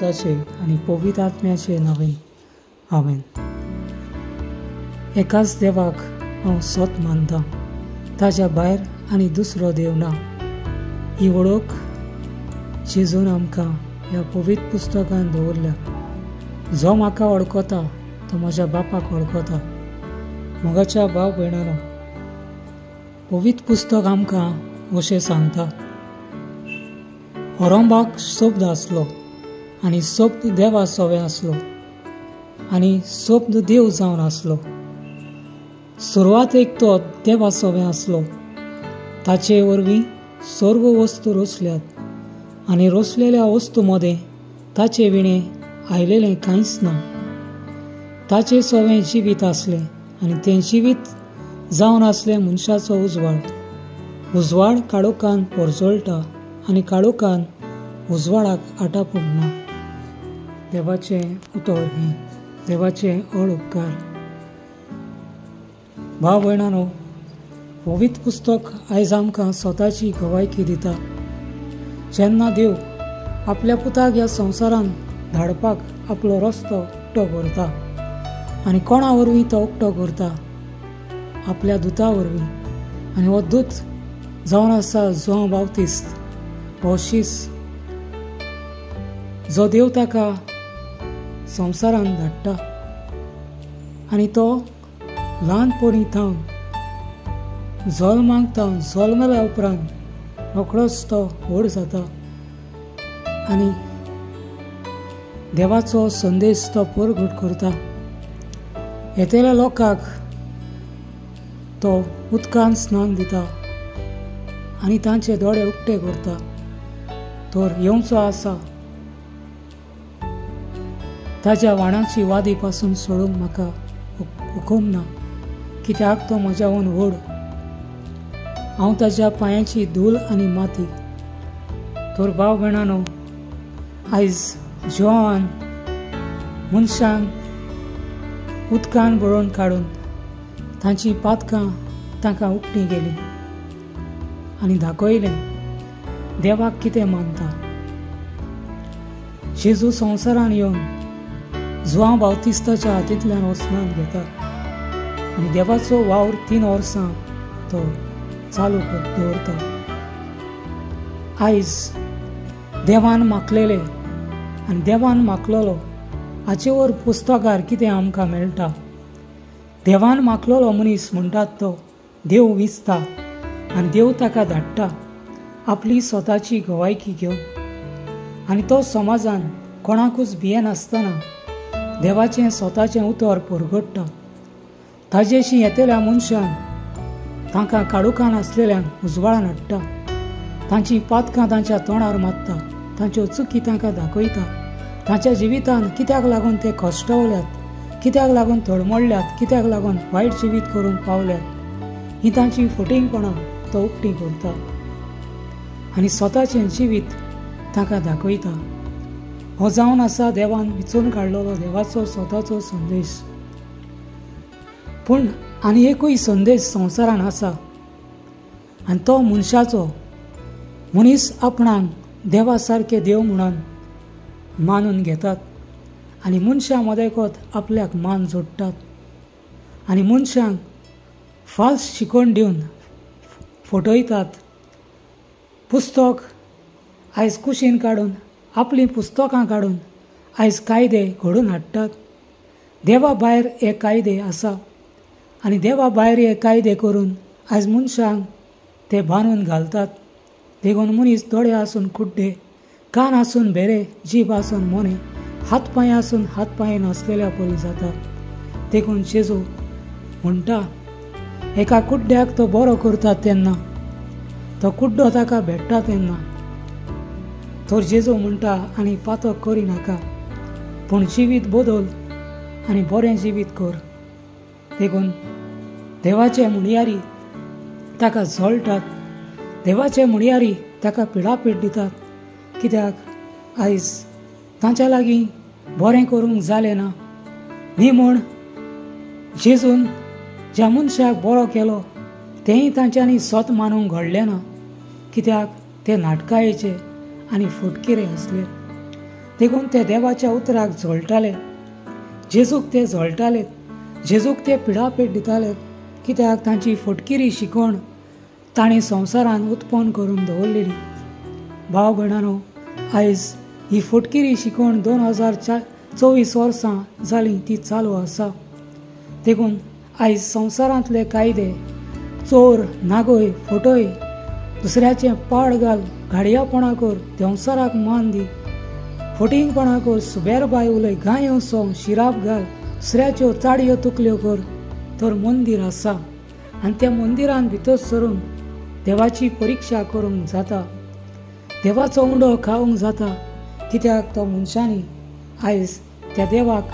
पुताचे आनी पवित्र आत्म्याचे नांवेन आमेन. एकाच देवाक हांव सत मानतां, ताच्या भायर आनी दुसरो देव ना. ही वळख जेजून आमकां ह्या पवित्र पुस्तकान दवरल्या. जो म्हाका वळखता तो म्हज्या बापाक वळखता. मोगाच्या भाव भयणानो, पवित्र पुस्तक आमकां अशें सांगता, अरंभाक शब्द आसलो आनी शब्द देवा सोवे आसलो आनी शब्द देव जावन आसलो. सुरवातेक तो देवा सोवे आसलो. ताचे वरवीं सर्व वस्तू रचल्यात आनी रचलेल्या वस्तू मदें ताचे विणे आयलेलें कांयच ना. ताचे सोवे जिवीत आसलें आनी तें जिवीत जावन आसलें मनशाचो उजवाड काळोखान परजळटा आनी काळोखान उजवाडाक आटापूंक ना. देवाचें उतर हें, देवाचे व्हड उपकार. भाव भयणानो, पवित्र पुस्तक आयज आमकां स्वताची गवायकी दिता. जेन्ना देव आपल्या पुताक ह्या संवसारान धाडपाक आपलो रस्तो उक्तो करता आनी कोणा वरवीं तो उक्तो करता, आपल्या दुता वरवीं. आनी हो दूत जावन आसा जोहान बावतिस्त, हो शीस जो देव ताका संवसारान धाडटा. आनी तो ल्हानपणी थावन जल्माक थावन जल्मल्या उपरांत रोखडोच तो व्हड जाता आनी देवाचो संदेश तो परगट करता. येतेल्या लोकांक तो उदकान स्नान दिता आनी तांचे दोळे उक्ते करता. तर येवचो आसा ताच्या वाणाची वादी पासून सोडूंक म्हाका हुकूम ना, कित्याक तो म्हज्यावन व्हड. हांव ताच्या पांयाची धूल आनी माती. तर भाव भयणानो, आयज जोहान मनशांक उदकान बळोवन काडून तांची पातकां तांकां उक्तीं गेलीं आनी दाखयलें देवाक कितें मानता. जेजू संवसारान येवन जोहान बावतिस्ताच्या हातींतल्यान हो स्नान घेता आनी देवाचो वावर 3 वर्सां तो चालू दवरता. आयज देवान मागलेले आनी देवान मागलोलो हाचे वर पुस्तकार कितें आमकां मेळटा. देवान मागलोलो मनीस म्हणटात तो देव विचता आनी देव ताका धाडटा आपली स्वताची गवायकी घेवन. आनी तो समाजान कोणाकूच भियेनासतना देवाचें स्वताचें उतर परगट्टा. ताजेशी येतेल्या मनशान तांकां काळोखान आसलेल्यांक उजवाडान हाडटा. तांची पातकां तांच्या तोंडार मारता, तांच्यो चुकी तांकां दाखयता. तांच्या जिवितान कित्याक लागून ते कश्टावल्यात, कित्याक लागून तळमळ्ळ्यात, कित्याक लागून वायट जिवीत करून पावल्यात, ही तांची फटिंगपणां तो उक्तीं करता आनी स्वताचें जिवीत तांकां दाखयता. हो जावन आसा देवान विचून काडलेलो देवाचो स्वताचो संदेश. पूण आनी एकूय संदेश संवसारान आसा आनी तो मनशाचो. मनीस आपणाक देवा सारके देव म्हणून मानून घेतात आनी मनशां मदेकोत आपल्याक मान जोडटात आनी मनशांक फाल्स शिकवण दिवन फटयतात. पुस्तक आयज कुशीन काडून आपलीं पुस्तकां काडून आयज कायदे घडोवन हाडटात. देवा भायर हे कायदे आसा आनी देवा भायर हे कायदे करून आयज मनशांक ते बांदून घालतात. देखून मनीस दोळे आसून कुड्डे, कान आसून बेरे, जीब आसून मोने, हात पांय आसून हात पांय नासलेल्या परी जातात. देखून जेजू म्हणटा, एका कुड्ड्याक तो बरो करता तेन्ना, तो कुड्डो ताका भेटता तेन्ना, तर जेजू म्हणटा आनी पातक करिनाका, पूण जिवीत बदल आनी बरें जिवीत कर. देखून देवाचे म्हणयारी ताका झळटात, देवाचे म्हणयारी ताका पिडापीड दितात. कित्याक आयज तांच्या लागीं बरें करूंक जालें ना. न्ही म्हूण जेजून ज्या मनशाक बरो केलो तेंय तांच्यांनी सत मानूंक घडलें ना. कित्याक ते नाटकायेचे आनी फटकिरे आसले. देखून ते देवाच्या उतराक झळटाले. जेजूक ते झळटाले, जेजूक ते पिडापेट दिताले, कित्याक तांची फटकिरी शिकवण ताणें संवसारान उत्पन्न करून दवरलेली. भाव भयणानो, आयज ही फटकिरी शिकवण 2024 वर्सां जालीं ती चालू आसा. देखून आयज संवसारांतले कायदे चोर, नागोय, फटय, दुसऱ्याचें पाड घाल, घाडयापणां कर, देंवसाराक मान दी, फटिंगपणां कर, सुबेरबाय उलय, गायो सोंग, शिराप घाल, दुसऱ्याच्यो चाडयो तुकल्यो कर, तर मंदीर आसा आनी त्या मंदिरान भितर सरून देवाची परिक्षा करूंक जाता. देवाचो उंडो खावंक जाता, कित्याक तो मनशांनी आयज त्या देवाक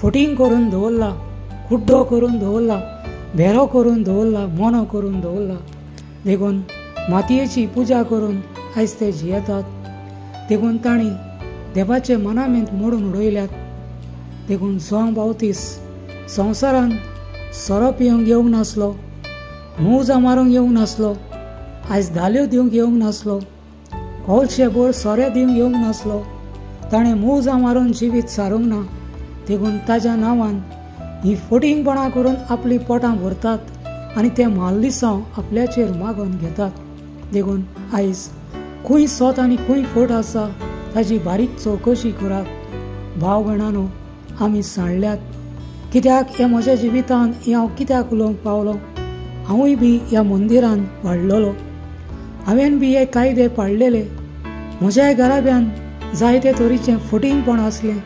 फटींग करून दवरला, कुड्डो करून दवरला, भेरो करून दवरला, मोनो करून दवरला. देखून मातयेची पुजा करून आयज ते जियेतात. देखून तांणी देवाचे मनामेंत मोडून उडयल्यात. देखून जॉन बावतिस्ट संवसारान सोरो पिवंक येवंक नासलो, मूज मारूंक येवंक नासलो, आयज धाल्यो दिवंक येवंक नासलो, कोलशेभर सोरे दिवंक येवंक नासलो. ताणें मूजां मारून जिवीत सारूंक ना. देखून ताज्या नांवान ही फटिंगपणां करून आपली पोटां भरतात आनी ते माल्लिसांव आपल्याचेर मागून घेतात. देखून आयज खंय सोत आनी खंय फट आसा ताजी बारीक चवकशी करात. भाव भयणानो, आमी सांडल्यात. कित्याक ह्या म्हज्या जिवितान हांव कित्याक उलोवंक पावलो? हांवूय बी ह्या मंदिरान वाडलोलो. हांवें बी हे कायदे पाळलेले. म्हज्याय घराब्यान जायते तरेचें फटिंगपण आसलें,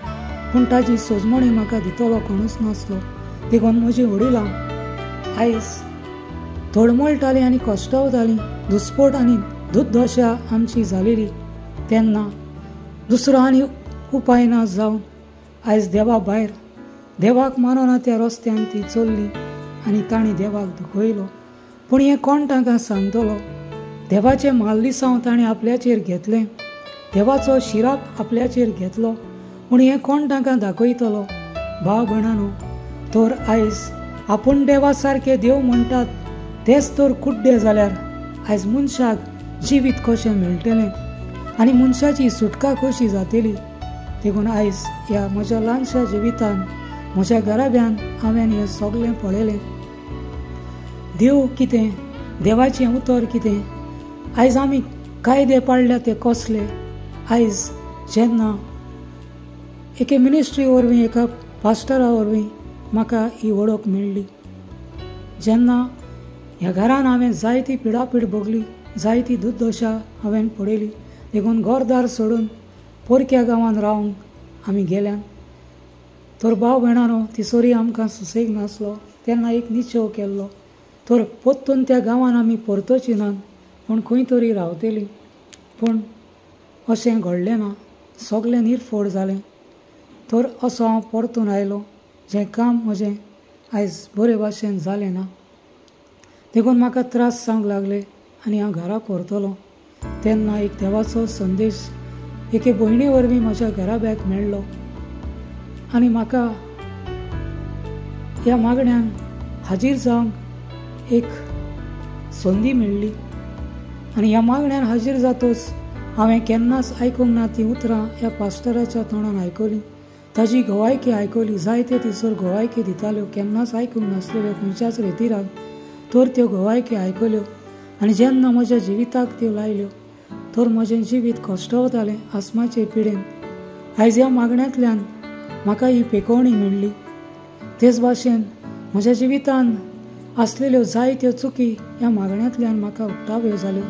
पूण ताजी सोजमणी म्हाका दितलो कोणूच नासलो. देखून म्हजीं वडिलां आयज तळमळटालीं आनी कश्टावतालीं. दुस्पट आनी दुर्दशा आमची जालेली तेन्ना दुसरो आनी उपाय ना जावन आयज देवा भायर देवाक मानना त्या रस्त्यान ती चल्ली आनी तांणी देवाक दुखयलो. पूण हें कोण तांकां सांगतलो? देवाचें माल्लिसांव ताणें आपल्याचेर घेतलें, देवाचो शिराप आपल्याचेर घेतलो, पूण हें कोण तांकां दाखयतलो? भाव भयणानो, तर आयज आपूण देवा सारके देव म्हणटात तेच तर कुड्डे जाल्यार आयज मनशाक जिवीत कशें मेळटलें आनी मनशाची सुटका कशी जातली? देखून आयज ह्या म्हज्या ल्हानशा जिवितान म्हज्या घराब्यान हांवें हें सगळें पळयलें. देव कितें, देवाचें उतर कितें, आयज आमी कायदे पाळल्या ते कसले. आयज जेन्ना एके मिनिस्ट्री वरवीं एका पास्टरा वरवीं म्हाका ही वळख मेळ्ळी, जेन्ना ह्या घरान हांवें जायती पिडापीड भोगली, जायती दुर्दशा हांवें पळयली. देखून घरदार सोडून पोरक्या गांवांत रावंक आमी गेल्यान. तर भाव भयणानो, तिसोरी आमकां सुसेग नासलो. तेन्ना एक निश्चय केल्लो, तर पोत्तून त्या गांवांत आमी परतोची नात, पूण खंय तरी रावतलीं. पूण अशें घडलें ना, सगळें निर्फोड जालें. तर असो हांव परतून आयलो. जें काम म्हजें आयज बरे भाशेन जालें ना. देखून म्हाका त्रास जावंक लागले आनी हांव घरा परतलो. तेन्ना एक देवाचो संदेश एके भयणी वरवीं म्हज्या घराब्याक मेळ्ळो आनी म्हाका ह्या मागण्यान हाजीर जावंक एक संदी मेळ्ळी. आनी ह्या मागण्यान हाजीर जातोच हांवें केन्नाच आयकूंक ना ती उतरां ह्या पास्टराच्या तोंडान आयकली. ताजी गोवायकी आयकली. जायते तिसोर गोवायकी दिताल्यो, केन्नाच आयकूंक नासलेल्यो खंयच्याच रेतीराक. तर त्यो गोवायकी आयकल्यो आनी जेन्ना म्हज्या जिविताक त्यो लायल्यो तर म्हजें जिवीत कश्टावतालें आस्माचे पिडेन. आयज ह्या मागण्यांतल्यान म्हाका ही पेकोवणी मेळ्ळी. तेच भाशेन म्हज्या जिवितान आसलेल्यो जायत्यो चुकी ह्या मागण्यांतल्यान म्हाका उक्ताव्यो जाल्यो.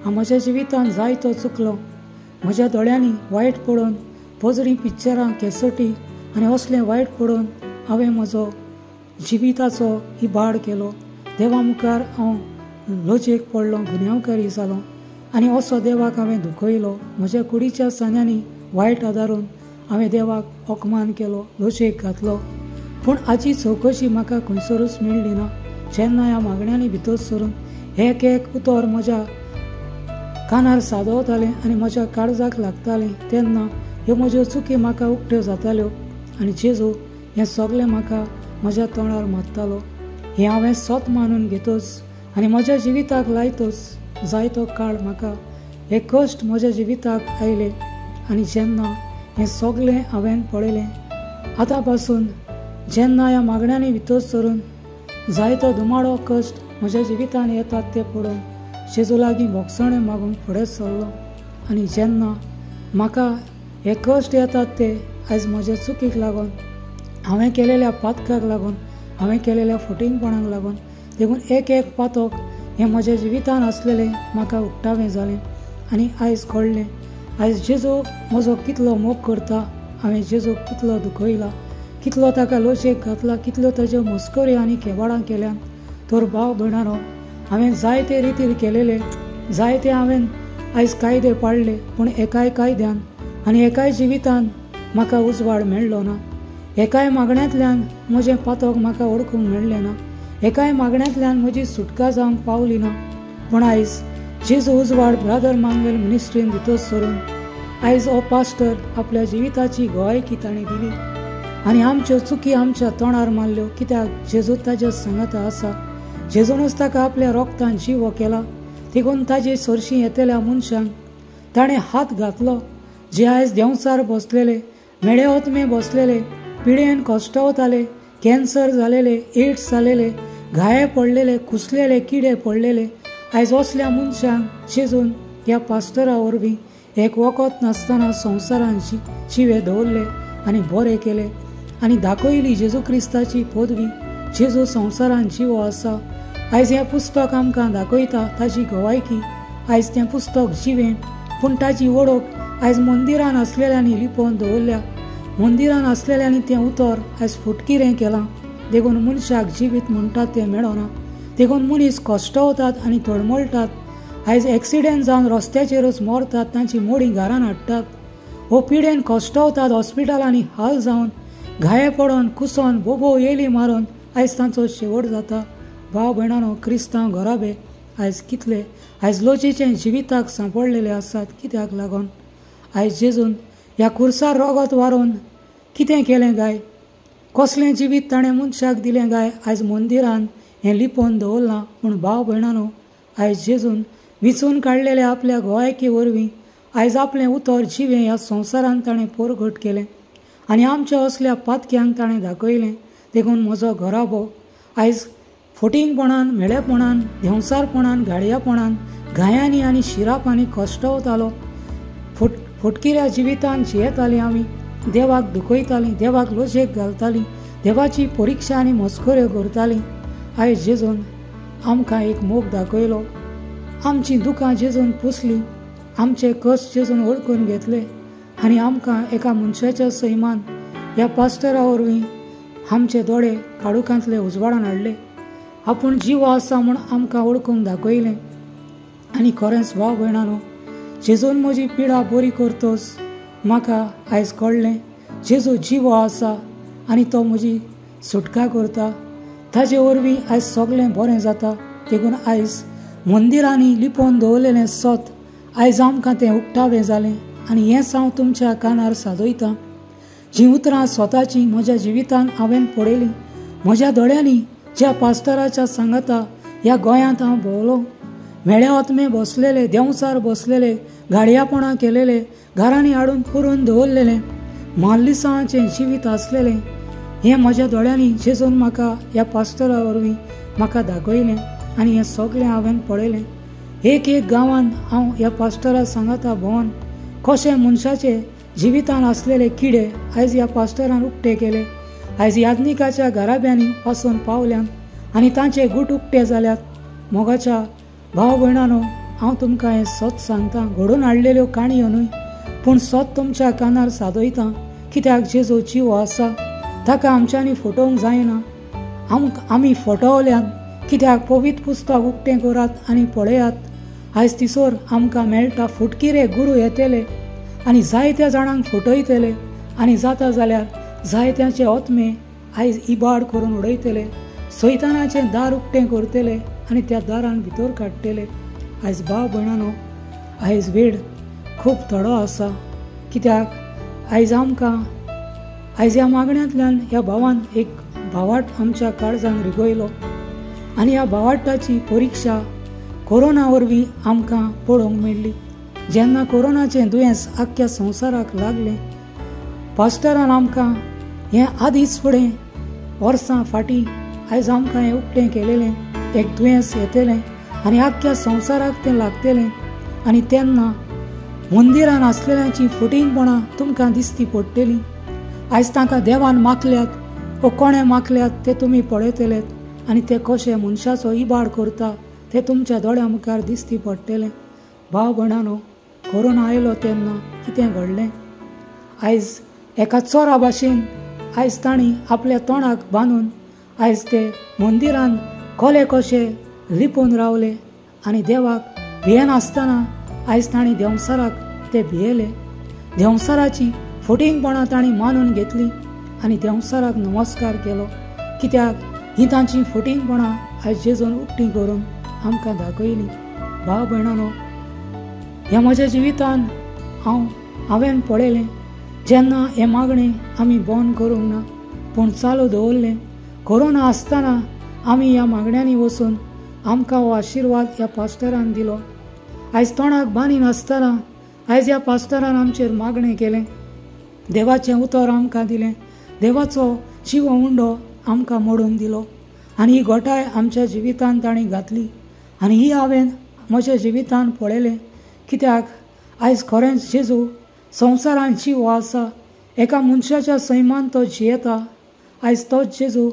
हांव म्हज्या जिवितान जायतो चुकलो. म्हज्या दोळ्यांनी वायट पळोवन पोजडी पिक्चरां, केसटी आनी असलें वायट पळोवन हांवें म्हजो जिविताचो इबाड केलो. देवा मुखार हांव लोचयेक पडलो, गुन्यांवकारी जालो आनी असो देवाक हांवें दुखयलो. म्हज्या कुडीच्या सान्यांनी वायट आदारून हांवें देवाक अपमान केलो, लोचयेक घातलो. पूण हाची चवकशी म्हाका खंयसरूच मेळ्ळी ना. जेन्ना ह्या मागण्यांनी भितर सरून एक एक उतर म्हज्या कानार सादवतालें आनी म्हज्या काळजाक लागतालें तेन्ना ह्यो म्हज्यो चुकी म्हाका उक्त्यो जाताल्यो आनी जेजू हें सगळें म्हाका म्हज्या तोंडार मारतालो. हें हांवें सोत मानून घेतोच आनी म्हज्या जिविताक लायतोच जायतो काळ म्हाका हे कश्ट म्हज्या जिविताक आयले. आनी जेन्ना हें सगळें हांवें पळयलें. आतां पासून जेन्ना ह्या मागण्यांनी भितर सरून जायतो दुमाळो कश्ट म्हज्या जिवितांत येतात ते पळोवन जेजू लागीं भोगसणे मागूंक फुडें सरलो. आनी जेन्ना म्हाका हे कश्ट येतात ते आयज म्हज्या चुकीक लागून, हांवें केलेल्या पातकाक लागून, हांवें केलेल्या फटिंगपणाक लागून, देखून एक एक पातक हें म्हज्या जिवितांत आसलेलें म्हाका उक्तावें जालें. आनी आयज कळ्ळें, आयज जेजू म्हजो कितलो मोग करता, हांवें जेजूक कितलो दुखयला, कितलो ताका लोचयेक घातला, कितल्यो ताज्यो मस्कऱ्यो आनी केबाडां केल्यान. तर भाव भयणानो, हांवें जायते रितीर केलेले, जायते हांवें आयज कायदे पाळले, पूण एकाय कायद्यान आनी एकाय जिवितांत म्हाका उजवाड मेळ्ळो ना. एकाय मागण्यांतल्यान म्हजें पातक म्हाका ओळखूंक मेळ्ळें ना. एकाय मागण्यांतल्यान म्हजी सुटका जावंक पावली ना. पूण आयज जेजू उजवाड ब्रादर मानुएल मिनिस्ट्रीन भितर सरून आयज हो पास्टर आपल्या जिविताची गोवायकी ताणें दिली आनी आमच्यो चुकी आमच्या तोंडार मारल्यो. कित्याक जेजू ताज्या सांगाता आसा. जेजूनच ताका आपल्या रोगतान जीव केला. देखून ताजे सरशी येतल्या मनशांक ताणें हात घातलो, जे आयज देंवचार बसलेले, मेळे ओतमे बसलेले, पिडेन कश्टावताले, कॅन्सर जालेले, एड्स जालेले, घाये पडलेले, कुसलेले, किडे पडलेले, आयज असल्या मनशांक जेजून ह्या पास्टरा वरवीं एक वखद नासतना संवसारांत जिवे दवरले आनी बरें केले आनी दाखयली जेजू क्रिस्ताची पदवी. जेजू संवसारांत जिवो आसा. आयज हें पुस्तक आमकां दाखयता ताजी गोवायकी. आयज तें पुस्तक जिवें, पूण ताजी वळख आयज मंदिरान आसलेल्यांनी लिपोवन दवरल्या. मंदिरान आसलेल्यांनी तें उतर आयज फुटकिरें केलां. देखून मनशाक जिवीत म्हणटात तें मेळना. देखून मनीस कश्टावतात आनी तळमळटात. आयज एक्सिडेंट जावन रस्त्याचेरच मरतात, तांची मोडी घरान हाडटात. हो पिडेन कश्टावतात, हॉस्पिटलांनी हाल जावन, घाये पडोन, कुसोन, बोबो येली मारून आयज तांचो शेवट जाता. भाव भयणानो, क्रिस्तांव घराबे आयज कितले आयज लोचयेचे जिविताक सांपडलेले आसात. कित्याक लागून आयज जेजून ह्या कुर्सार रगत वारून कितें केलें गाय, कसलें जिवीत ताणें मनशाक दिलें गाय, आयज मंदिरान हें लिपोवन दवरलां. पूण भाव भयणानो, आयज जेजून विचून काडलेल्या आपल्या गोवायके वरवीं आयज आपलें उतर जिवें ह्या संवसारांत ताणें परगट केलें आनी आमच्या असल्या पातक्यांक ताणें दाखयलें. देखून म्हजो घराबो आयज फटिंगपणान, मेळेपणान, देंवसारपणान, गाडयापणान, घायांनी आनी शिरापांनी कश्टावतालो. फटकिऱ्या जिवितांत जियेतालीं आमी, देवाक दुखयतालीं, देवाक लोचयेक घालतालीं, देवाची परिक्षा आनी मस्कऱ्यो करतालीं. आयज जेजून आमकां एक मोग दाखयलो. आमचीं दुखां जेजून पुसलीं, आमचे कश्ट जेजून वळखून घेतले आनी आमकां एका मनशाच्या सैमान ह्या पास्टरा वरवीं आमचे दोळे काळुखांतले उजवाडान हाडले. आपूण जिवो आसा म्हूण आमकां वळखूंक दाखयलें. आनी खरेंच भाव भयणानो, जेजून म्हजी पिडा बरी करतोच म्हाका आयज कळ्ळें, जेजू जिवो आसा आनी तो म्हजी सुटका करता. ताजे वरवीं आयज सगळें बरें जाता. देखून आयज मंदिरांनी लिपोवन दवरलेलें सत आयज आमकां तें उक्तावें जालें आनी हेंच हांव तुमच्या कानार सादयतां. जीं उतरां स्वताचीं म्हज्या जिवितांत हांवें पळयलीं, म्हज्या दोळ्यांनी ज्या पास्टराच्या सांगाता ह्या गोंयांत हांव भोंवलो, मेळे ओतमे बसलेले, देंवचार बसलेले, गाडयापणां केलेले, घरांनी हाडून पुरून दवरलेलें, माल्लिसांचें जिवीत आसलेलें, हें म्हज्या दोळ्यांनी जेजून म्हाका ह्या पास्टरा वरवीं म्हाका दाखयलें आनी हें सगळें हांवें पळयलें. एक एक गांवांत हांव ह्या पास्टरा सांगाता भोंवन कशे मनशाचे जिवितांत आसलेले किडे आयज ह्या पास्टरान उक्ते केले. आयज याज्ञिकाच्या घराब्यांनी पासून पावल्यात आनी तांचे गूट उक्ते जाल्यात. मोगाच्या भाव भयणानो, हांव तुमकां हें सत सांगतां, घडोवन हाडलेल्यो काणयो न्हय, पूण सत तुमच्या कानार सादयतां. कित्याक जेजू जिवो आसा, ताका आमच्यांनी फटोवंक जायना. आमी फटवल्यात. कित्याक पवित्र पुस्तक उक्तें करात आनी पळयात. आयज तिसोर आमकां मेळटा फुटकिरे गुरू येतले आनी जायत्या जाणांक फटयतले आनी जाता जाल्यार जायत्याचे ओतमे आयज इबाड करून उडयतले. सैतानाचें दार उक्तें करतले आनी त्या दारान भितर काडटले. आयज भाव भयणानो, आयज वेळ खूब थोडो आसा. कित्याक आयज आमकां आयज ह्या मागण्यांतल्यान ह्या भावान एक भावाट आमच्या काळजान रिगयलो आनी ह्या भावाटाची परिक्षा कोरोना वरवीं आमकां पळोवंक मेळ्ळी. जेन्ना कोरोनाचें दुयेंस आख्ख्या संवसाराक लागलें पास्टरान आमकां हें आदींच फुडें वर्सां फाटीं आयज आमकां हें उक्तें केलेलें, एक दुयेंस येतलें आनी आख्ख्या संवसाराक तें लागतलें आनी तेन्ना मंदिरान आसलेल्यांची फटिंगपणां तुमकां दिसती पडटलीं. आयज तांकां देवान मागल्यात वो कोणें मागल्यात ते तुमी पळयतलेत आनी ते कशे मनशाचो इबाड करता ते तुमच्या दोळ्या मुखार दिसती पडटलें. भाव भयणानो, कोरोना आयलो तेन्ना कितें घडलें? आयज एका चोरा भाशेन आयज तांणी आपल्या तोंडाक बांदून आयज ते मंदिरान कोले कशे लिपोवन रावले आनी देवाक भियेनासतना आयज तांणी देंवसाराक ते भियेले. देंवसाराची फटिंगपणां तांणी मानून घेतली आनी देंवसाराक नमस्कार केलो, कित्याक ही तांची फटिंगपणां आयज जेजून उक्ती करून आमकां दाखयली. भाव भयणानो, ह्या म्हज्या जिवितान हांवें पळयलें जेन्ना हें मागणें आमी बंद करूंक ना पूण चालू दवरलें. कोरोना आसतना आमी ह्या मागण्यांनी वचून आमकां हो आशिर्वाद ह्या पास्टरान दिलो. आयज तोंडाक बांदीन आसतना आयज ह्या पास्टरान आमचेर मागणें केलें, देवाचें उतर आमकां दिलें, देवाचो जिवो उंडो आमकां मोडून दिलो आनी ही घोटाय आमच्या जिवितान ताणें घातली आनी ही हांवें म्हज्या जिवितान पळयलें. कित्याक आयज खरेंच जेजू संवसारान जीव आसा, एका मनशाच्या सैमान तो जियेता. आयज तोच जेजू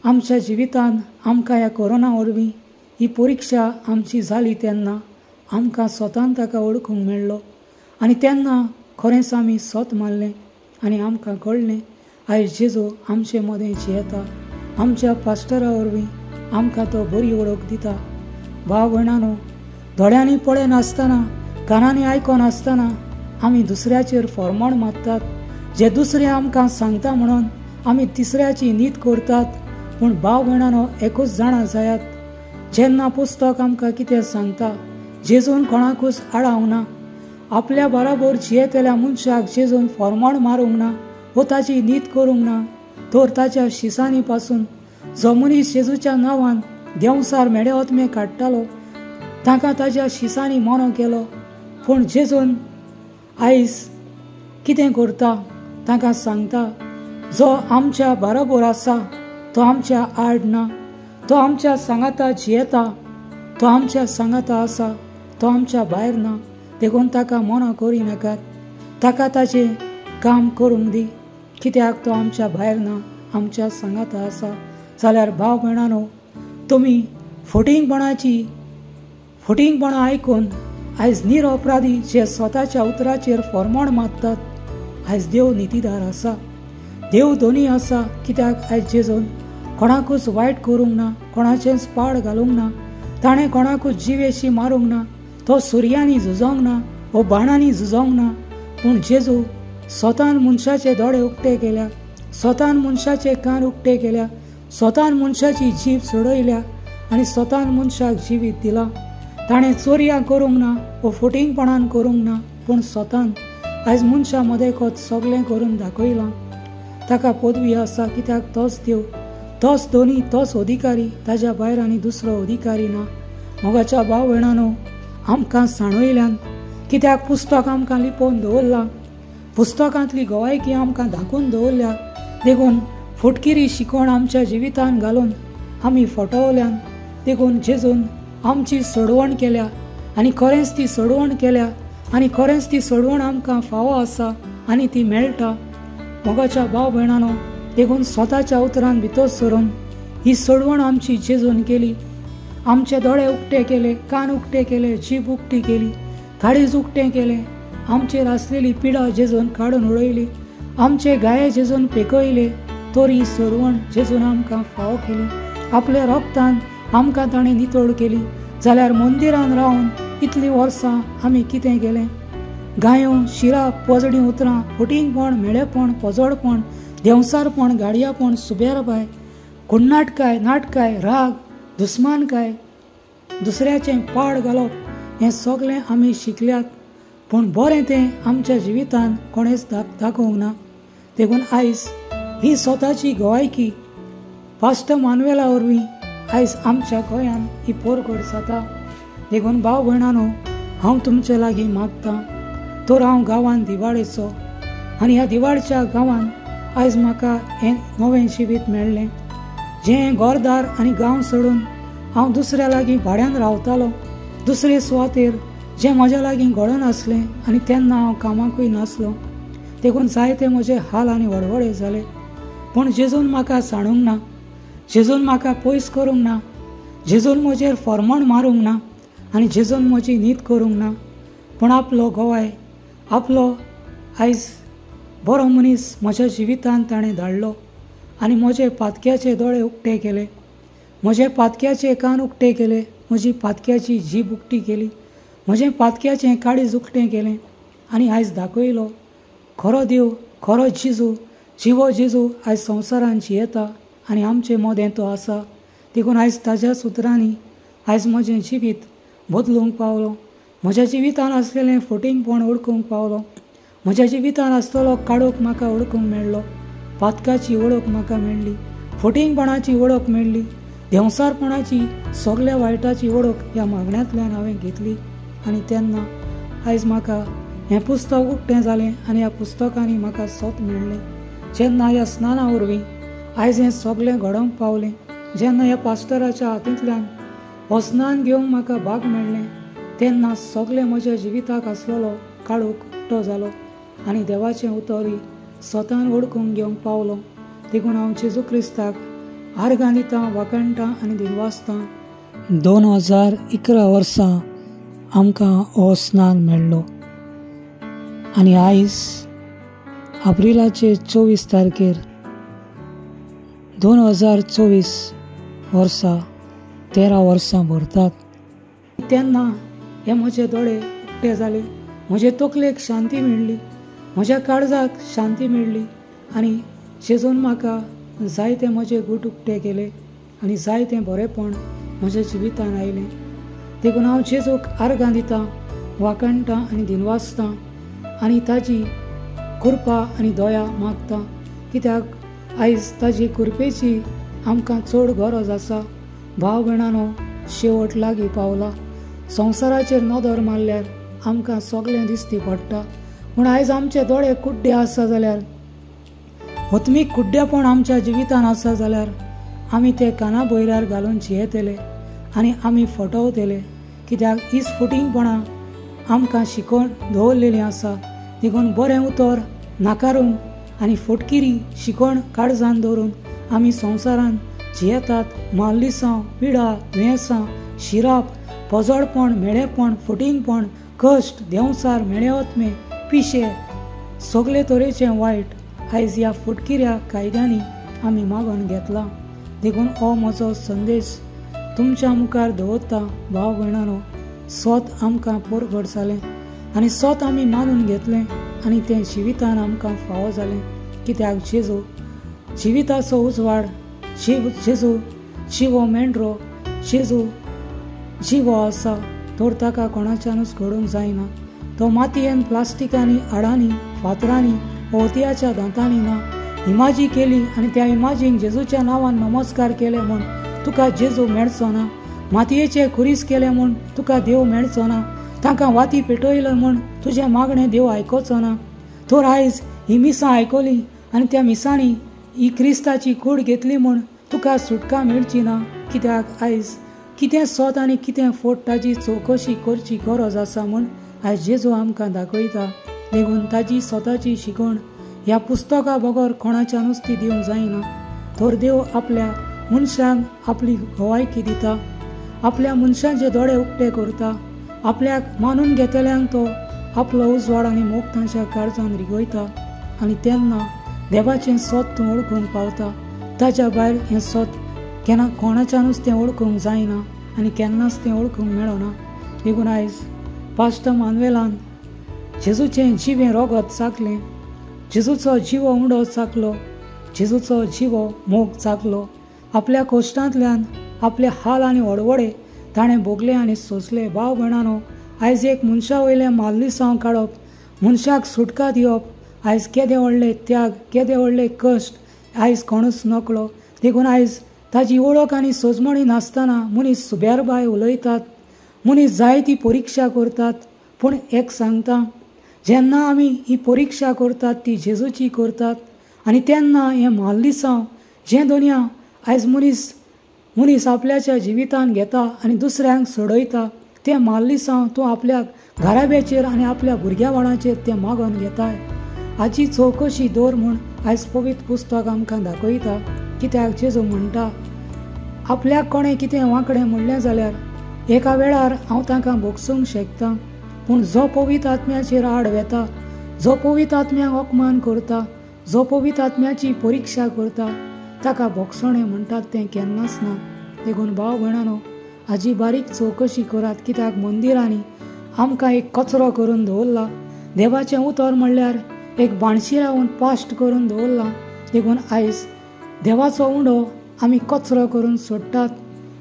आमच्या जिवितान आमकां ह्या कोरोना वरवीं ही परिक्षा आमची जाली तेन्ना आमकां स्वतान ताका वळखूंक मेळ्ळो आनी तेन्ना खरेंच आमी स्वत मारलें आनी आमकां कळ्ळें आयज जेजू आमचे मदें जियेता. आमच्या पास्टरा वरवीं आमकां तो बरी वळख दिता. भाव भयणानो, दोळ्यांनी पळयनासतना कानांनी आयकोनासतना आमी दुसऱ्याचेर फर्मोण मारतात, जे दुसरे आमकां सांगता म्हणून आमी तिसऱ्याची नीत करतात. पूण भाव भयणानो, एकूच जाणा जायात, जेन्ना पुस्तक आमकां कितें सांगता, जेजून कोणाकूच आडावंक ना, आपल्या बराबर जियेतल्या मनशाक जेजून फर्मोण मारूंक ना वो ताची नीत करूंक ना, तर ताच्या शिसांनी पासून जो मनीस जेजूच्या नांवान देंवसार मेडे ओतमे काडटालो ताका ताच्या शिसांनी मोनो केलो. पूण जेजून आयज कितें करता ताका सांगता, जो आमच्या बराबर आसा तो आमच्या आड ना, तो आमच्या सांगाता जियेता, तो आमच्या सांगाता आसा, तो आमच्या भायर ना. देखून ताका मोनो करी नाकात, ताका ताचें काम करूंक दी, कित्याक तो आमच्या भायर ना, आमच्या सांगाता आसा. जाल्यार भाव भयणानो, तुमी फटिंगपणां आयकून आयज निरअपराधी जे स्वताच्या उतराचेर फर्मोण मारतात, आयज देव नितीदार आसा, देव दोनी आसा. कित्याक आयज जेजून कोणाकूच वायट करूंक ना, कोणाचेंच पाड घालूंक ना, ताणें कोणाकूच जिवेशी मारूंक ना, तो सुर्यांनी झुजोंक ना वो बाणांनी झुजोंक ना. पूण जेजू स्वतान मनशाचे दोळे उक्ते केल्या, स्वतान मनशाचे कान उक्ते केल्या, स्वतान मनशाची जीब सोडयल्या आनी स्वतान मनशाक जिवीत दिला. ताणें चोरयां करूंक ना वो फटिंगपणान करूंक ना, पूण स्वतान आयज मनशा मदें खोत सगळें करून दाखयलां. ताका पदवी आसा, कित्याक तोच देव, तोच दोनी, तोच अधिकारी, ताज्या भायर आनी दुसरो अधिकारी ना. मोगाच्या भाव भयणानो, आमकां साणयल्यान, कित्याक पुस्तक आमकां लिपोवन दवरलां, पुस्तकांतली गोवायकी आमकां दाखोवन दवरल्या. देखून फटकिरी शिकोवण आमच्या जिवितान घालून आमी फटवल्यान, देखून जेजून आमची सोडवण केल्या आनी खरेंच ती सोडवण केल्या आनी खरेंच ती सोडवण आमकां फावो आसा आनी ती मेळटा. मोगाच्या भाव भयणानो, देखून स्वताच्या उतरान भितर सरून ही सोडवण आमची जेजून केली. आमचे दोळे उक्ते केले, कान उक्ते केले, जीब उक्ती केली, काळीज उक्तें केलें. आमचेर आसलेली पिडा जेजून काडून उडयली, आमचे गाये जेजून पेकयले, तर ही सोडवण जेजून आमकां फावो केली. आपल्या रोगतान आमकां ताणें नितळ केली. जाल्यार मंदिरान रावन इतलीं वर्सां आमी कितें केलें? गायो, शिरां, पोजडीं उतरां, फटिंगपण, मेळेपण, पोजडपण, देंवसारपण, गाडयापण, सुबेरबाय, कुडनाटकाय, नाटकाय, राग, दुस्मानकाय, दुसऱ्याचें पाड घालप, हें सगळें आमी शिकल्यात. पूण बरें तें आमच्या जिवितान कोणेच दाखोवंक ना. देखून आयज ही स्वताची गोवायकी पास्टर मानुएला वरवीं आयज आमच्या गोंयान ही पोरगोड जाता. देखून भाव भयणानो, हांव तुमचे लागीं मागतां, तर हांव गांवांत दिवाळेचो आनी ह्या दिवाळच्या गांवांत आयज म्हाका हें नवें जिवीत मेळ्ळें. जें घरदार आनी गांव सोडून हांव दुसऱ्या लागीं भाड्यान रावतालो, दुसरे सुवातेर जें म्हज्या लागीं घडोवन आसलें आनी तेन्ना हांव कामाकूय नासलो, देखून जायते म्हजे हाल आनी वडवडे जाले. पूण जेजून म्हाका सांडूंक ना, जेजून म्हाका पयस करूंक ना, जेजून म्हजेर फर्मण मारूंक ना आनी जेजून म्हजी न्हीद करूंक ना. पूण आपलो गोवाय, आपलो आयज बरो मनीस म्हज्या जिवितांत ताणें धाडलो आनी म्हजे पातक्याचे दोळे उक्ते केले, म्हजे पातक्याचे कान उक्ते केले, म्हजी पातक्याची जीब उक्ती केली, म्हजें पातक्याचें काळीज उक्तें केलें आनी आयज दाखयलो खरो देव, खरो जेजू, जिवो जेजू आयज संवसारांत जियेता आनी आमचे मदें तो आसा. देखून आयज ताज्या सुत्रांनी आयज म्हजें जिवीत बदलूंक पावलो. म्हज्या जिवितांत आसलेलें फटींगपण ओळखूंक पावलो. म्हज्या जिवितांत आसलेलो काळोख म्हाका ओळखूंक मेळ्ळो. पातकाची वळख म्हाका मेळ्ळी, फटींगपणाची वळख मेळ्ळी, देंवसारपणाची सगल्या वायटाची वळख ह्या मागण्यांतल्यान हांवें घेतली. आनी तेन्ना आयज म्हाका हें पुस्तक उक्तें जालें आनी ह्या पुस्तकांनी म्हाका सोत मेळ्ळें. जेन्ना ह्या स्नाना वरवीं आयज हें सगलें घडोवंक पावलें, जेन्ना ह्या पास्टराच्या हातींतल्यान हो स्नान घेवंक म्हाका भाग मेळ्ळें, तेन्ना सगलें म्हज्या जिविताक आसलेलो काळोख उक्तो जालो आनी देवाचें उतरय स्वतान ओळखूंक घेवंक पावलो. देखून हांव जेजू क्रिस्ताक आर्गां दितां, वाकणटां आनी दिनवासतां. 2011 वर्सा आमकां हो स्नान मेळ्ळो आनी आयज एप्रिलाचे 24 तारखेर 2024 वर्सा 13 वर्सां भरतात. तेन्ना हे म्हजे दोळे उक्ते जाले, म्हजे तकलेक शांती मेळ्ळी, म्हज्या काळजाक शांती मेळ्ळी आनी जेजून म्हाका जायते म्हजे गूट उक्ते केले आनी जायतें बरेंपण म्हज्या जिवितांत आयलें. देखून हांव जेजूक आर्गां दितां, वाकणटां आनी दिनवासतां आनी ताजी कृपा आनी दया मागतां, कित्याक आयज ताजी कृपेची आमकां चड गरज आसा. भाव भयणानो, शेवट लागीं पावला. संवसाराचेर नदर मारल्यार आमकां सगलें दिश्टी पडटा, पूण आयज आमचे दोळे कुड्डे आसा जाल्यार, हतमीक कुड्डेपण आमच्या जिवितांत आसा जाल्यार आमी ते काना भयऱ्यार घालून जियेतले आनी आमी फटवतले, कित्याक हीच फटींगपणां आमकां शिकोवन दवरलेलीं आसा. देखून बरें उतर नाकारून आनी फटकिरी शिकोण काळजान दवरून आमी संवसारांत जियेतात. माल्लिसांव, पिडा, दुयेंसां, शिराप, पोजडपण, मेळेपण, फटींगपण, कश्ट, देंवसार, मेळेवतमे, पिशे, सगळे तरेचें वायट आयज ह्या फटकिऱ्या कायद्यांनी आमी मागून घेतला. देखून हो म्हजो संदेश तुमच्या मुखार दवरता. भाव भयणानो, स्वत आमकां परगट जालें आनी स्वत आमी मानून घेतलें आनी तें जिवितान आमकां फावो जालें, कित्याक जेजू जिविताचो उजवाड, जेजू जिवो मेंढरो, जेजू जिवो आसा, तर ताका कोणाच्यानूच घडोवंक जायना. तो मातयेन, प्लास्टिकांनी, हाडांनी, फातरांनी, ओवत्याच्या दांतांनी ना. इमाजी केली आनी त्या इमाजींक जेजूच्या नांवान नमस्कार केले म्हूण तुका जेजू मेळचो ना. मातयेचे खुरीस केले म्हूण तुका देव मेळचो ना. तांकां वाती पेटयलो म्हूण तुजें मागणें देव आयकोचो ना. तर आयज ही मिसां आयकली आनी त्या मिसांनी ही क्रिस्ताची कूड घेतली म्हूण तुका सुटका मेळची ना, कित्याक आयज कितें सोत आनी कितें फट ताजी चवकशी करची गरज आसा म्हूण आयज जेजू आमकां दाखयता. देखून ताजी स्वताची शिकवण ह्या पुस्तका बगर कोणाच्यानूच ती दिवंक जायना. तर देव आपल्या मनशांक आपली गवायकी दिता, आपल्या मनशांचे दोळे उक्ते करता, आपल्याक मानून घेतल्यांक तो आपलो उजवाड आनी मोग तांच्या काळजान रिगयता आनी तेन्ना देवाचें सोत तूं ओळखूंक पावता. ताच्या भायर हें सोत केन्ना कोणाच्यानूच तें ओळखूंक जायना आनी केन्नाच तें ओळखूंक मेळना. देखून आयज पास्ट मानवेलान जेजूचें जिवें रोगत चाखलें, जेजूचो जिवो उंडो चाखलो, जेजूचो जिवो मोग चाखलो. आपल्या कोश्टांतल्यान आपले हाल आनी वडवडे ताणें भोगले आनी सोंसले. भाव भयणानो, आयज एक मनशा वयलें माल्लिसांव काडप, मनशाक सुटका दिवप, आयज केदें व्हडलें त्याग, केदें व्हडलें कश्ट आयज कोणूच नकळो. देखून आयज ताजी वळख आनी सोजमणी नासतना मनीस सुबेरबाय उलयतात, मनीस जायती परिक्षा करतात. पूण एक सांगता, जेन्ना आमी ही परिक्षा करतात ती जेजूची करतात आनी तेन्ना हें म्हाल्लिसांव जें दुनिया आयज मनीस आपल्याच्या जिवितान घेता आनी दुसऱ्यांक सोडयता, तें म्हाल्लिसांव तूं आपल्या घराब्याचेर आनी आपल्या भुरग्या बाळांचेर तें मागोन घेताय. हाची चवकशी दवर म्हूण आयज पवित्र पुस्तक आमकां दाखयता. कित्याक जेजू म्हणटा, आपल्याक कोणें कितें वांकडें म्हणलें जाल्यार एका वेळार हांव तांकां भोगसूंक शकता, पूण जो पवित्र आत्म्याचेर आड वेता, जो पवित्र आत्म्याक अपमान करता, जो पवित्र आत्म्याची परिक्षा करता, ताका भोगसणें म्हणटात तें केन्नाच ना. देखून भाव भयणांनो, हाची बारीक चवकशी करात. कित्याक मंदिरांनी आमकां एक कचरो करून दवरला. देवाचें उतर म्हणल्यार एक बाणशी रावन पाश्ट करून दवरला. देखून आयज देवाचो उंडो आमी कचरो करून सोडटात.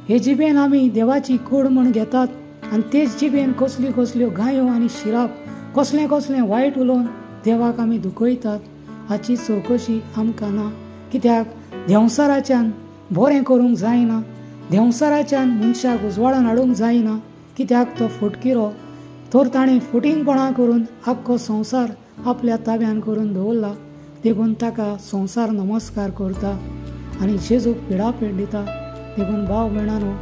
हे जिबेन आमी देवाची कूड म्हूण घेतात आनी तेच जिबेन कसल्यो गायो आनी शिराप, कसलें वायट उलोवन देवाक आमी दुखयतात. हाची चवकशी आमकां ना. कित्याक देंवसाराच्यान बरें करूंक जायना, देंवसाराच्यान मनशाक उजवाडान हाडूंक जायना. कित्याक तो फुटकिरो, तर ताणें फुटींगपणां करून आख्खो संवसार आपल्या ताब्यान करून दवरला. देखून ताका संवसार नमस्कार करता आनी जेजूक पिडापेट दिता. देखून भाव भयणांनो,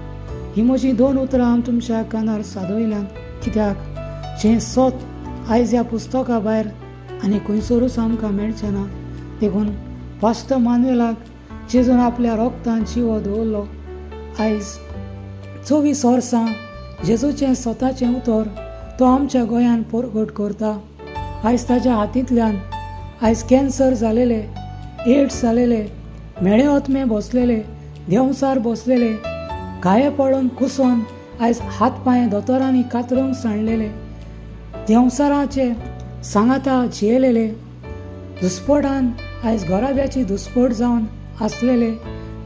ही म्हजी 2 उतरां हांव तुमच्या कानार सादयल्यान. कित्याक जें सोत आयज ह्या पुस्तका भायर आनी खंयसरूच आमकां मेळचें ना. देखून वास्त मानवेलाक जेजून आपल्या रोगतान जिवो दवरलो. आयज 24 वर्सां जेजूचें स्वताचें उतर तो आमच्या गोंयान परगट करता. आयज ताच्या हातींतल्यान आयज कॅन्सर जालेले, एड्स जालेले, मेळे ओतमे बसलेले, देंवसार बसलेले, गाये पडून कुसोन आयज हात पांय दोतोरांनी कातरूंक सांडलेले, देंवसाराचे सांगाता जियेलेले, दुस्पटान आयज घराब्याची दुस्पट जावन आसलेले,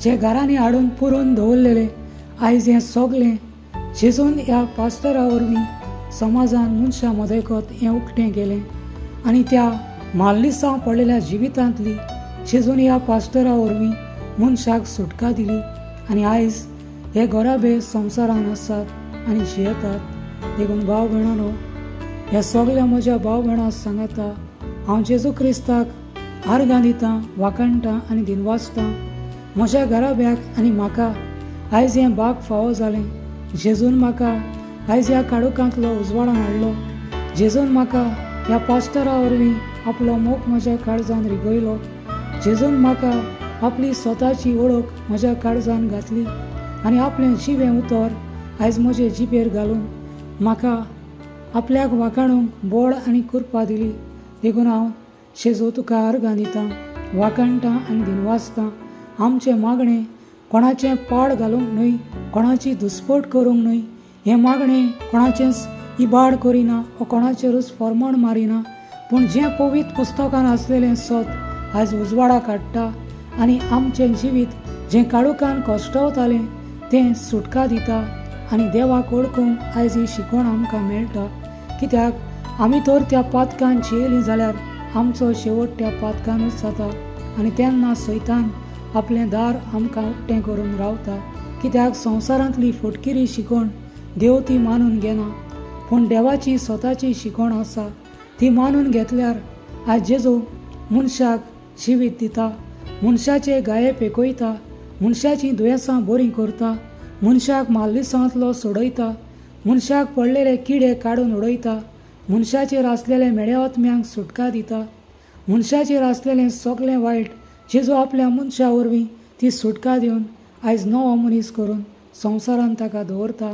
जे घरांनी हाडून पुरून दवरलेले, आयज हें सगलें जेजून ह्या पास्टरा वरवीं समाजान मनशां मदेकत हें उक्तें केलें. आनी त्या म्हाल्लिसांव पडलेल्या जिवितांतली जेजून ह्या पास्टरा वरवीं मनशाक सुटका दिली. आनी आयज हे घराबे संवसारान आसात आनी जियेतात. देखून भाव भयणांनो, ह्या सगल्या म्हज्या भाव भयणां सांगता, हांव जेजू क्रिस्ताक आर्गां दितां, वाकाणटां आनी दिनवासतां. म्हज्या घराब्याक आनी म्हाका आयज हें भाग फावो जालें. जेजून म्हाका आयज ह्या काळुकांतलो उजवाडान हाडलो. जेजून म्हाका ह्या पास्टरा वरवीं आपलो मोग म्हज्या काळजान रिगयलो. जेजून म्हाका आपली स्वताची वळख म्हज्या काळजान घातली आनी आपलें जिवें उतर आयज म्हजे जिबेर घालून म्हाका आपल्याक वाखाणूंक बळ आनी कृपा दिली. देखून हांव जेजू तुका आर्गां दितां, वाखाणटां आनी दिनवासतां. आमचें मागणें कोणाचें पाड घालूंक न्हय, कोणाची दुस्पट करूंक न्हय. हें मागणें कोणाचेंच इबाड करिना वा कोणाचेरूच फर्मण मारिना, पूण जें पवित्र पुस्तकान आसलेलें सत आयज उजवाडाक हाडटा आनी आमचें जिवीत जें काळुकान कश्टवतालें तें सुटका दिता. आनी देवाक ओळखूंक आयज ही शिकवण आमकां मेळटा. कित्याक आमी तर त्या पातकान जियेलीं जाल्यार आमचो शेवट त्या पातकानूच जाता आनी तेन्ना सैतान आपलें दार आमकां उक्तें करून रावता. कित्याक संवसारांतली फटकिरी शिकवण देव ती मानून घेना, पूण देवाची स्वताची शिकवण आसा ती मानून घेतल्यार आयज जेजू मनशाक जिवीत दिता, मनशाचे गाये पेकयता, मनशाचीं दुयेंसां बरीं करता, मनशाक म्हाल्लिसांतलो सोडयता, मनशाक पडलेले किडे काडून उडयता, मनशाचेर आसलेले मेळ्या ओतम्यांक सुटका दिता, मनशाचेर आसलेलें सगलें वायट जेजू आपल्या मनशा वरवीं ती सुटका दिवन आयज नवो मनीस करून संवसारान ताका दवरता.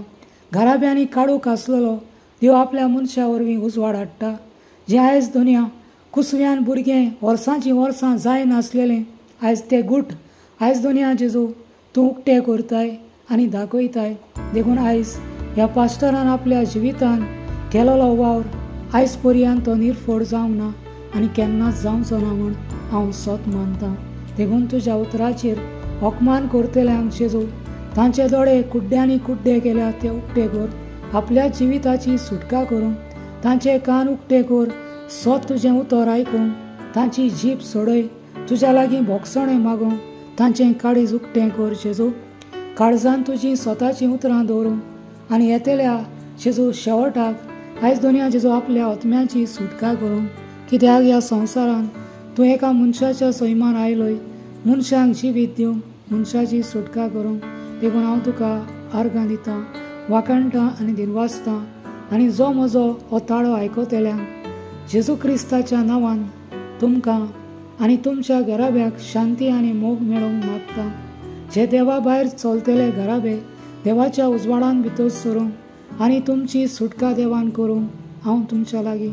घराब्यांनी काडूक आसलेलो देव आपल्या मनशा वरवीं उजवाड हाडटा. जें आयज दुनिया कुसव्यान भुरगें वर्सांचीं वर्सां जाय नासलेलें आयज तें गूट आयज दुनिया जेजू तूं उक्तें करताय आनी दाखयताय. देखून आयज ह्या पास्टरान आपल्या जिवितान केलोलो वावर आयज पर्यंत तो निर्फोड जावंक ना आनी केन्नाच जावचो ना म्हूण हांव सत मानतां. देखून तुज्या उतराचेर अपमान करतल्यांक जेजू तांचे दोळे कुड्ड्यांनी कुड्डे केल्या ते उक्ते कर, आपल्या जिविताची सुटका करूंक तांचे कान उक्ते कर, सत तुजें उतर आयकूंक तांची जीब सोडय, तुज्या लागीं भोगसणें मागूंक तांचें काळीज उक्तें कर. जेजू काळजान तुजीं स्वताचीं उतरां दवरूंक आनी येतेल्या जेजू शेवटाक आयज दुनिया जेजो आपल्या आत्म्याची सुटका करूंक, कित्याक ह्या संवसारान तूं एका मनशाच्या सैमान आयलोय, मनशांक जिवीत दिवंक, मनशाची सुटका करूंक. देखून हांव तुका आर्गां दितां, वाकणटां आनी दिनवासतां, आनी जो म्हजो हो ताळो आयकतल्यांक जेजू क्रिस्ताच्या नांवान तुमकां आनी तुमच्या घराब्याक शांती आनी मोग मेळोवंक मागता. जे देवा भायर चलतले घराबे देवाच्या उजवाडान भितर सरूंक आनी तुमची सुटका देवान करूंक हांव तुमच्या लागीं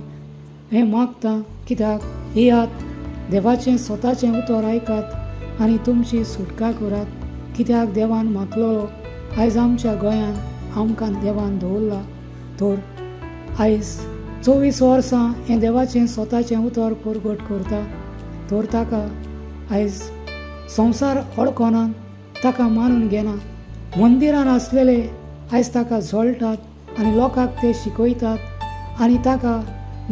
हें मागतां. कित्याक येयात, देवाचें स्वताचें उतर आयकात आनी तुमची सुटका करात. कित्याक देवान मागलोलो आयज आमच्या गोंयांत आमकां देवान दवरला. तर आयज 24 वर्सां हें देवाचें स्वताचें उतर परगट करता. तर ताका आयज संवसार अडकोना, ताका मानून घेना. मंदिरान आसलेले आयज ताका झळटात आनी लोकांक ते शिकयतात आनी ताका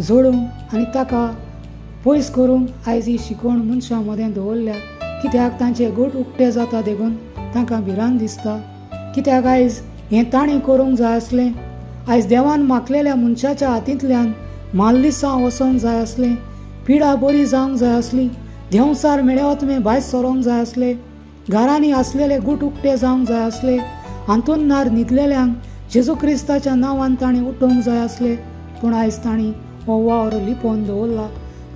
जोडूंक आनी ताका पयस करूंक आयज ही शिकवण मनशां मदें दवरल्या. कित्याक तांचे गोठ उक्ते जाता देखून तांकां भिरांत दिसता. कित्याक आयज हें ताणें करूंक जाय आसलें. आयज देवान मागलेल्या मनशाच्या हातींतल्यान माल्लिसां वसोंक जाय आसलें, पिडा बरी जावंक जाय आसली, देंवसार मेळ्यावतमे भायर सरोंक जाय आसले, घरांनी आसलेले गूट उक्ते जावंक जाय आसले, हातूंत न्हिदलेल्यांक जेजू क्रिस्ताच्या नांवान ताणें उठोवंक जाय आसले. पूण आयज ताणीं हो वावर लिपोवन दवरला,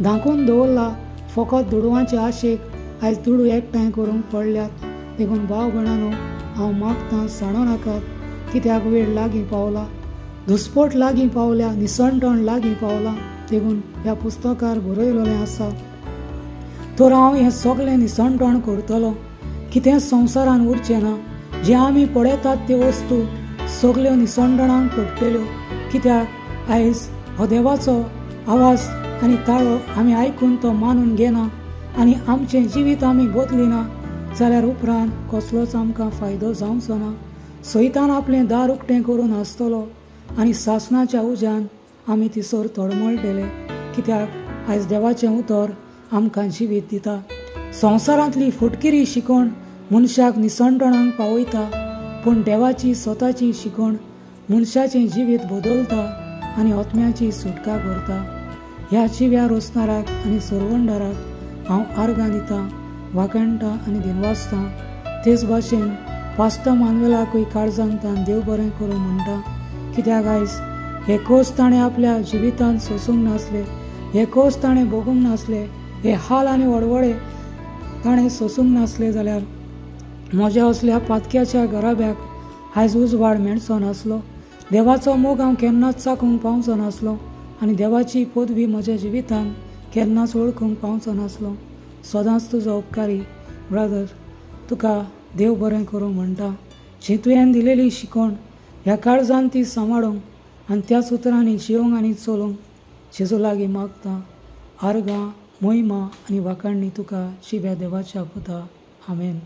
धांकून दवरला. फकत दुडवांचे आशेक आयज दुडू एकठांय करूंक पडल्यात. देखून भाव भयणांनो, हांव मागतां सणो नाकात. कित्याक वेळ लागीं पावला, धुस्फोट लागीं पावल्या, निसणटण लागीं पावला. देखून ह्या पुस्तकार बरयलेलें आसा. तर हांव हें सगळें निसणटण करतलो. कितें संवसारान उरचें ना. जे आमी पळयतात त्यो वस्तू सगल्यो निसणटणाक पडटल्यो. कित्याक आयज हो देवाचो आवाज आनी ताळो आमी आयकून तो मानून घेना आनी आमचें जिवीत आमी बदलिना जाल्यार उपरांत कसलोच आमकां फायदो जावचो ना. सैतान आपलें दार उक्तें करून आसतलो आनी सासणाच्या उज्यान आमी थिसर तळमळटले. कित्याक आयज देवाचें उतर आमकां जिवीत दिता. संवसारांतली फुटकिरी शिकवण मनशाक निसणटणाक पावयता, पूण देवाची स्वताची शिकवण मनशाचें जिवीत बदलता आनी आत्म्याची सुटका करता. ह्या चिव्या रोसणाराक आनी सरवंडाराक हांव आर्गां दितां, वाकणटां आनी दिनवासतां. तेच भाशेन पास्ता मानवेलाकूय काळजांतान देव बरें करूं म्हणटा. कित्याक आयज हे कोस ताणें आपल्या जिवितांत सोसूंक नासले, हे कोस ताणें भोगूंक नासले, हे हाल आनी वडवडे ताणें सोसूंक नासले जाल्यार म्हज्या असल्या पातक्याच्या घराब्याक आयज उजवाड मेळचो नासलो. देवाचो मोग हांव केन्नाच चाखूंक पावचो नासलो आनी देवाची पदवी म्हज्या जिवितांत केन्नाच ओळखूंक पावचो नासलो. सदांच तुजो उपकारी ब्रदर तुका देव बरें करूं म्हणटा. जी तुवें दिलेली शिकवण ह्या काळजान ती सांबाळूंक आनी त्याच उतरांनी जिवंक आनी चलूंक जेजू लागीं मागता. आर्गां, महिमा आनी वाखाणणी तुका शिव्या देवाच्या पुता. आमेन.